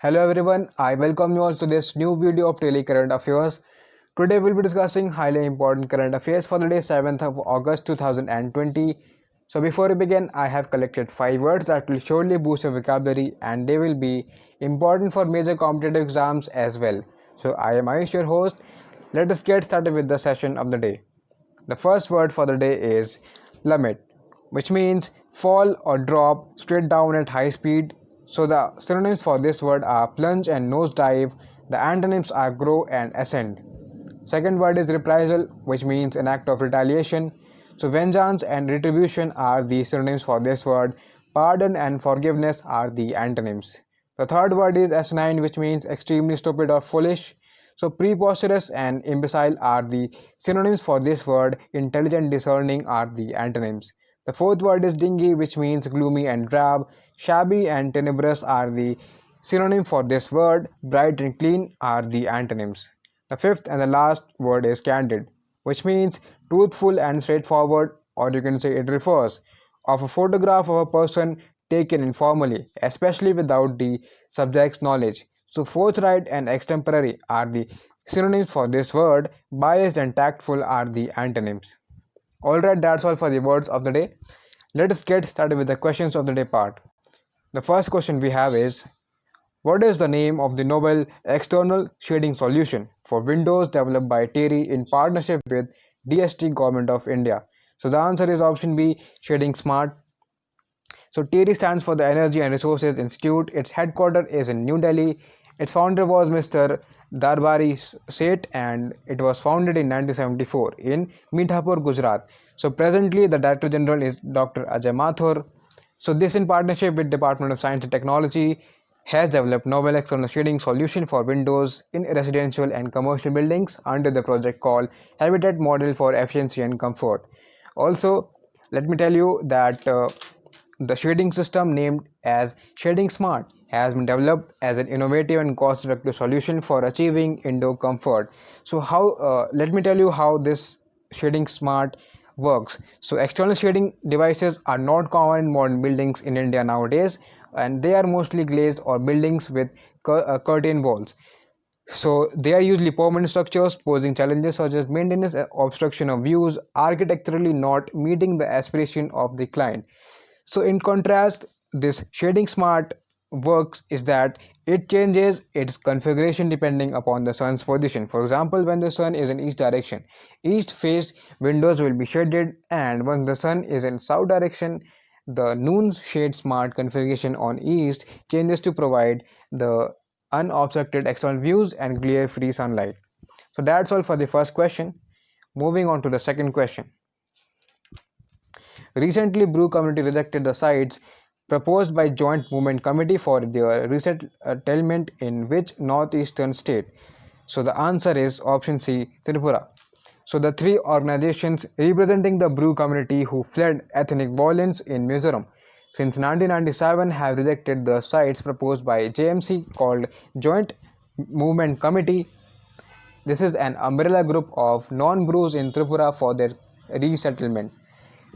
Hello everyone, I welcome you all to this new video of Daily Current Affairs. Today we'll be discussing highly important current affairs for the day 7th of August 2020. So before we begin, I have collected 5 words that will surely boost your vocabulary and they will be important for major competitive exams as well. So I am Ayush, your host. Let us get started with the session of the day. The first word for the day is plummet, which means fall or drop straight down at high speed. So the synonyms for this word are plunge and nosedive. The antonyms are grow and ascend. Second word is reprisal, which means an act of retaliation. So vengeance and retribution are the synonyms for this word. Pardon and forgiveness are the antonyms. The third word is asinine, which means extremely stupid or foolish. So preposterous and imbecile are the synonyms for this word. Intelligent, discerning are the antonyms. The fourth word is dingy, which means gloomy and drab. Shabby and tenebrous are the synonym for this word. Bright and clean are the antonyms. The fifth and the last word is candid, which means truthful and straightforward, or you can say it refers of a photograph of a person taken informally, especially without the subject's knowledge. So forthright and extemporary are the synonyms for this word. Biased and tactful are the antonyms. Alright, that's all for the words of the day. Let us get started with the questions of the day part. The first question we have is, what is the name of the novel external shading solution for Windows developed by TERI in partnership with DST Government of India? So the answer is option B, Shading Smart. So TERI stands for the Energy and Resources Institute. Its headquarters is in New Delhi. Its founder was Mr. Darbari Seth and it was founded in 1974 in Midhapur, Gujarat. So presently the Director General is Dr. Ajay Mathur. So this in partnership with Department of Science and Technology has developed novel external shading solution for windows in residential and commercial buildings under the project called Habitat Model for Efficiency and Comfort. Also, let me tell you that the shading system named as Shading Smart has been developed as an innovative and cost-effective solution for achieving indoor comfort. So how let me tell you how this Shading Smart works. So external shading devices are not common in modern buildings in India nowadays, and they are mostly glazed or buildings with curtain walls. So they are usually permanent structures posing challenges such as maintenance and obstruction of views, architecturally not meeting the aspiration of the client. So in contrast, this Shading Smart works is that it changes its configuration depending upon the sun's position. For example, when the sun is in east direction, east face windows will be shaded, and when the sun is in south direction, the noon shade smart configuration on east changes to provide the unobstructed external views and glare free sunlight. So that's all for the first question. Moving on to the second question. Recently, Brew Community rejected the sites proposed by Joint Movement Committee for their resettlement in which northeastern state? So the answer is option C, Tripura. So the three organizations representing the Brew community who fled ethnic violence in Mizoram since 1997 have rejected the sites proposed by JMC called Joint Movement Committee. This is an umbrella group of non-Brews in Tripura for their resettlement.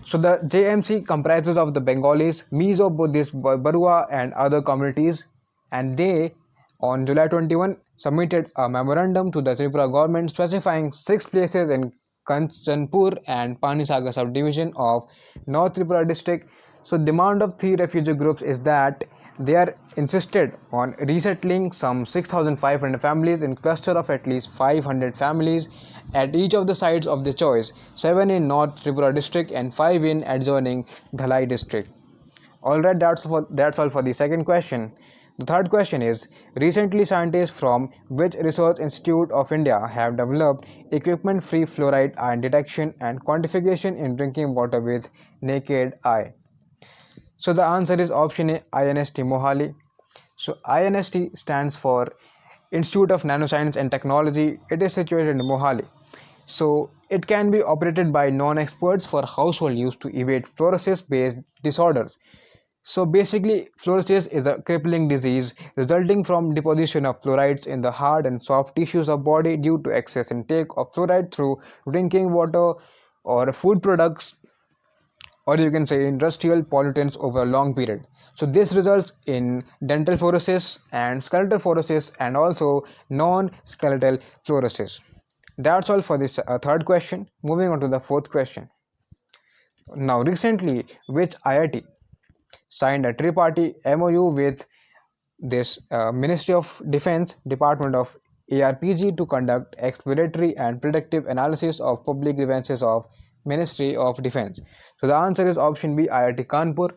So the JMC comprises of the Bengalis, Mizo Buddhist Barua and other communities, and they on July 21 submitted a memorandum to the Tripura government specifying 6 places in Kanchanpur and Panisagar subdivision of North Tripura district. So demand of three refugee groups is that they are insisted on resettling some 6,500 families in cluster of at least 500 families at each of the sites of their choice, 7 in North Tripura district and 5 in adjoining Dhalai district. Alright, that's all for the second question. The third question is, recently scientists from which research institute of India have developed equipment free fluoride ion detection and quantification in drinking water with naked eye? So the answer is option A, INST Mohali. So INST stands for Institute of Nanoscience and Technology. It is situated in Mohali. So it can be operated by non-experts for household use to evade fluorosis-based disorders. So basically, fluorosis is a crippling disease resulting from deposition of fluorides in the hard and soft tissues of body due to excess intake of fluoride through drinking water or food products or you can say industrial pollutants over a long period. So this results in dental fluorosis and skeletal fluorosis and also non-skeletal fluorosis. That's all for this third question. Moving on to the fourth question. Now recently, which IIT signed a tripartite MOU with this Ministry of Defense Department of ARPG to conduct exploratory and predictive analysis of public grievances of Ministry of Defense? So the answer is option B, IIT Kanpur.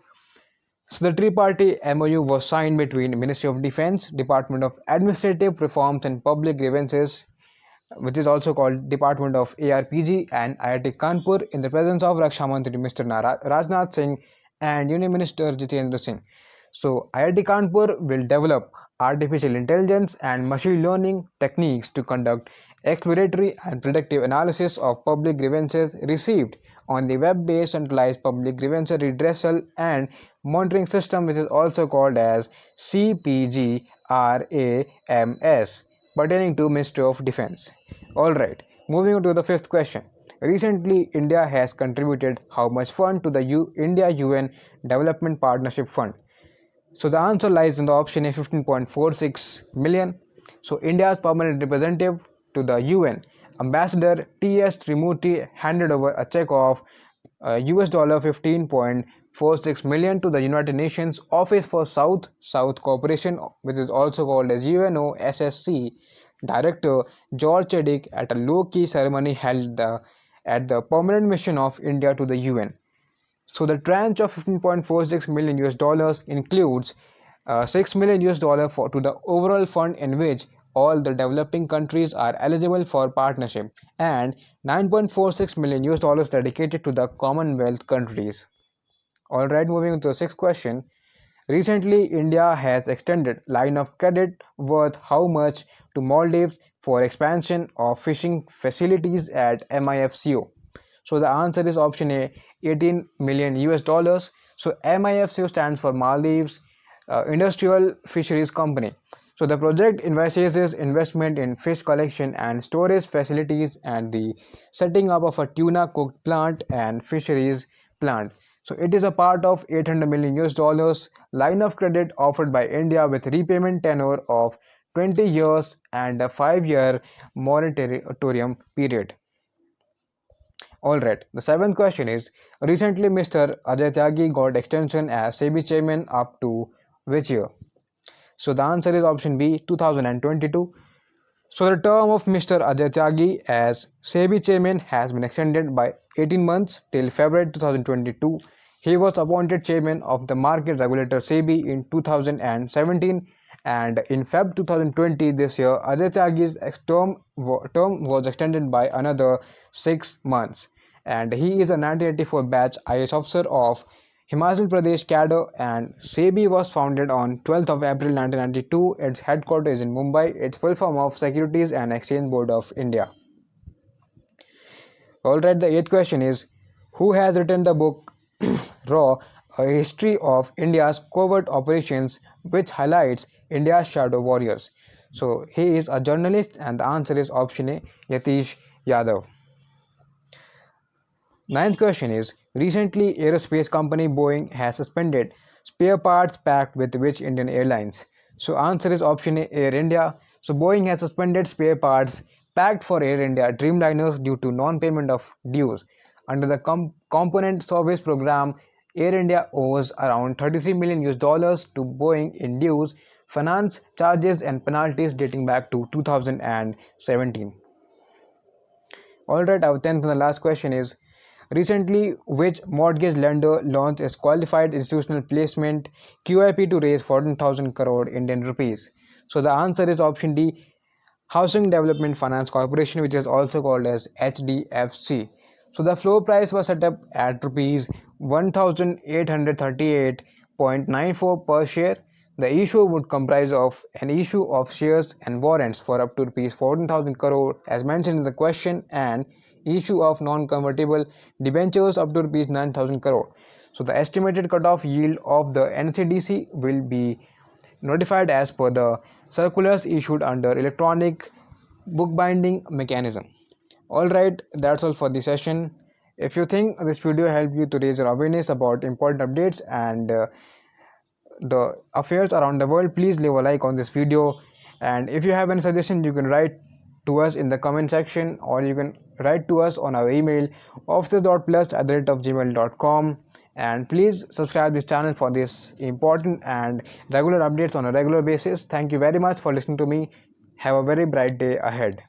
So the tripartite MOU was signed between Ministry of Defense, Department of Administrative Reforms and Public Grievances, which is also called Department of ARPG, and IIT Kanpur in the presence of Raksha Mantri Mr. Rajnath Singh and Union Minister Jitendra Singh. So IIT Kanpur will develop artificial intelligence and machine learning techniques to conduct exploratory and predictive analysis of public grievances received on the web-based centralized public grievance redressal and monitoring system, which is also called as CPGRAMS, pertaining to Ministry of Defense. Alright, moving on to the fifth question. Recently, India has contributed how much fund to the India UN Development Partnership Fund? So the answer lies in the option A, 15.46 million. So India's permanent representative to the UN, Ambassador T.S. Trimurti, handed over a check of US dollar 15.46 million to the United Nations Office for South Cooperation, which is also called as UNOSSC, Director George Chedick at a low-key ceremony held at the permanent mission of India to the UN. So the tranche of 15.46 million US dollars includes 6 million US dollar to the overall fund, in which all the developing countries are eligible for partnership, and 9.46 million US dollars dedicated to the Commonwealth countries. Alright, moving on to the sixth question. Recently, India has extended line of credit worth how much to Maldives for expansion of fishing facilities at MIFCO? So the answer is option A, 18 million US dollars. So MIFCO stands for Maldives Industrial Fisheries Company. So the project envisages investment in fish collection and storage facilities and the setting up of a tuna cooked plant and fisheries plant. So it is a part of 800 million US dollars line of credit offered by India with repayment tenure of 20 years and a 5-year moratorium period. Alright, the seventh question is, recently Mr. Ajay Tyagi got extension as SEBI chairman up to which year? So the answer is option B, 2022. So the term of Mr. Ajay Tyagi as SEBI chairman has been extended by 18 months till February 2022. He was appointed chairman of the market regulator SEBI in 2017, and in Feb 2020 this year, Ajay Tyagi's term was extended by another 6 months, and he is a 1984 batch IAS officer of Himachal Pradesh cadre, and SEBI was founded on 12th of April 1992. Its headquarters is in Mumbai. Its full form of Securities and Exchange Board of India. Alright, the eighth question is, who has written the book Raw, a history of India's covert operations, which highlights India's shadow warriors? So he is a journalist, and the answer is option A, Yatish Yadav. Ninth question is, recently aerospace company Boeing has suspended spare parts packed with which Indian airlines? So answer is option A, Air India. So Boeing has suspended spare parts packed for Air India Dreamliners due to non-payment of dues. Under the component service program, Air India owes around 33 million US dollars to Boeing in dues, finance charges and penalties dating back to 2017. Alright, our 10th and the last question is, recently which mortgage lender launched its qualified institutional placement QIP to raise 14,000 crore Indian rupees? So the answer is option D, Housing Development Finance Corporation, which is also called as HDFC. So the floor price was set up at rupees 1,838.94 per share. The issue would comprise of an issue of shares and warrants for up to rupees 14,000 crore as mentioned in the question, and issue of non-convertible debentures up to rupees 9,000 crore. So the estimated cutoff yield of the NCDC will be notified as per the circulars issued under electronic bookbinding mechanism. Alright, that's all for the session. If you think this video helped you to raise your awareness about important updates and the affairs around the world, please leave a like on this video. And if you have any suggestion, you can write to us in the comment section, or you can write to us on our email office.plus@gmail.com. And please subscribe this channel for this important and regular updates on a regular basis. Thank you very much for listening to me. Have a very bright day ahead.